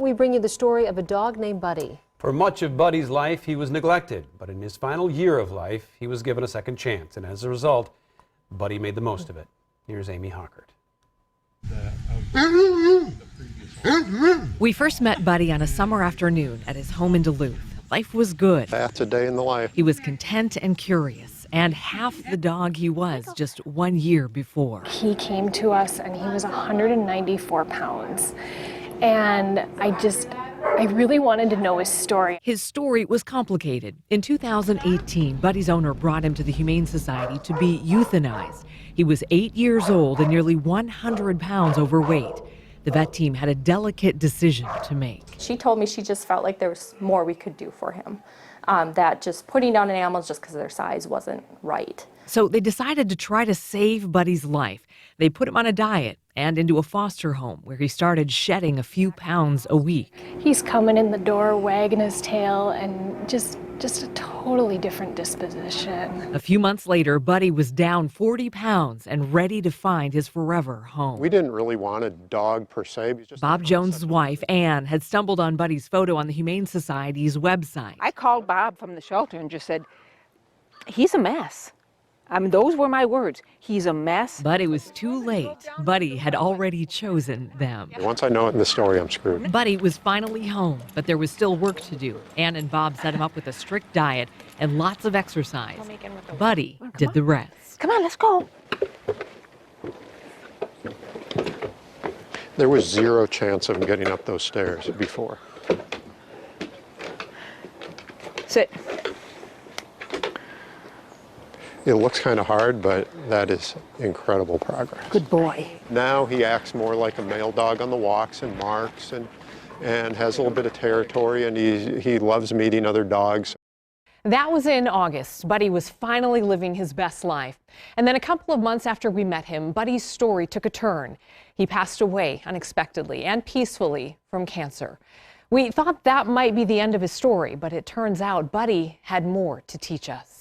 we bring you the story of a dog named Buddy. For much of Buddy's life, he was neglected, but in his final year of life, he was given a second chance, and as a result, Buddy made the most of it. Here's Amy Hockert. We first met Buddy on a summer afternoon at his home in Duluth. Life was good. That's a day in the life. He was content and curious, and half the dog he was just 1 year before. He came to us and he was 194 pounds. And I really wanted to know his story. His story was complicated. In 2018, Buddy's owner brought him to the Humane Society to be euthanized. He was 8 years old and nearly 100 pounds overweight. The vet team had a delicate decision to make. She told me she just felt like there was more we could do for him, that just putting down an animal just because of their size wasn't right. So they decided to try to save Buddy's life. They put him on a diet and into a foster home where he started shedding a few pounds a week. He's coming in the door wagging his tail and just a totally different disposition. A few months later, Buddy was down 40 pounds and ready to find his forever home. We didn't really want a dog per se. Bob Jones' wife, Ann, had stumbled on Buddy's photo on the Humane Society's website. I called Bob from the shelter and just said, he's a mess. I mean, those were my words. He's a mess. But it was too late. Buddy had already chosen them. Once I know it in the story, I'm screwed. Buddy was finally home, but there was still work to do. Ann and Bob set him up with a strict diet and lots of exercise. Buddy did the rest. Come on, let's go. There was zero chance of him getting up those stairs before. Sit. It looks kind of hard, but that is incredible progress. Good boy. Now he acts more like a male dog on the walks and marks and has a little bit of territory, and he loves meeting other dogs. That was in August. Buddy was finally living his best life. And then a couple of months after we met him, Buddy's story took a turn. He passed away unexpectedly and peacefully from cancer. We thought that might be the end of his story, but it turns out Buddy had more to teach us.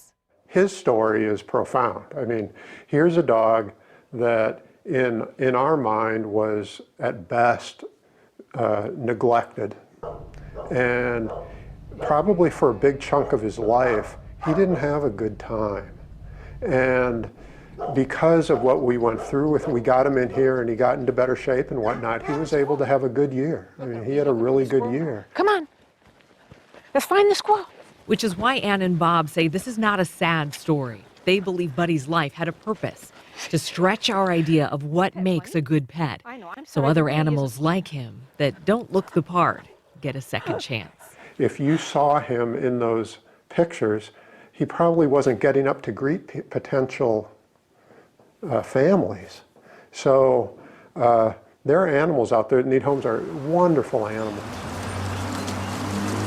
His story is profound. I mean, here's a dog that in our mind was at best neglected, and probably for a big chunk of his life he didn't have a good time. And because of what we went through with, we got him in here and he got into better shape and whatnot, he was able to have a good year. I mean, he had a really good year. Come on. Let's find the squirrel. Which is why Ann and Bob say this is not a sad story. They believe Buddy's life had a purpose, to stretch our idea of what makes a good pet, so other animals like him that don't look the part get a second chance. If you saw him in those pictures, he probably wasn't getting up to greet potential families. So there are animals out there that need homes, are wonderful animals.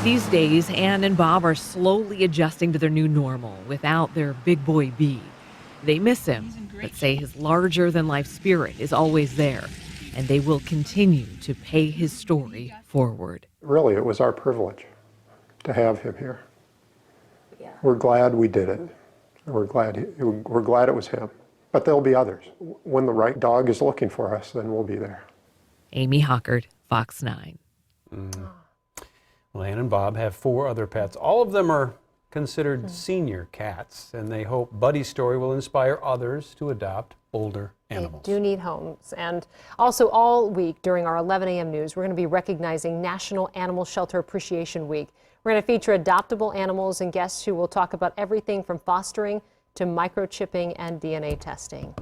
These days, Ann and Bob are slowly adjusting to their new normal without their big boy B. They miss him, but say his larger-than-life spirit is always there, and they will continue to pay his story forward. Really, it was our privilege to have him here. Yeah. We're glad we did it. We're glad it was him. But there'll be others. When the right dog is looking for us, then we'll be there. Amy Hockert, Fox 9. Well, Ann and Bob have 4 other pets. All of them are considered senior cats, and they hope Buddy's story will inspire others to adopt older animals. They do need homes. And also all week during our 11 a.m. news, we're going to be recognizing National Animal Shelter Appreciation Week. We're going to feature adoptable animals and guests who will talk about everything from fostering to microchipping and DNA testing.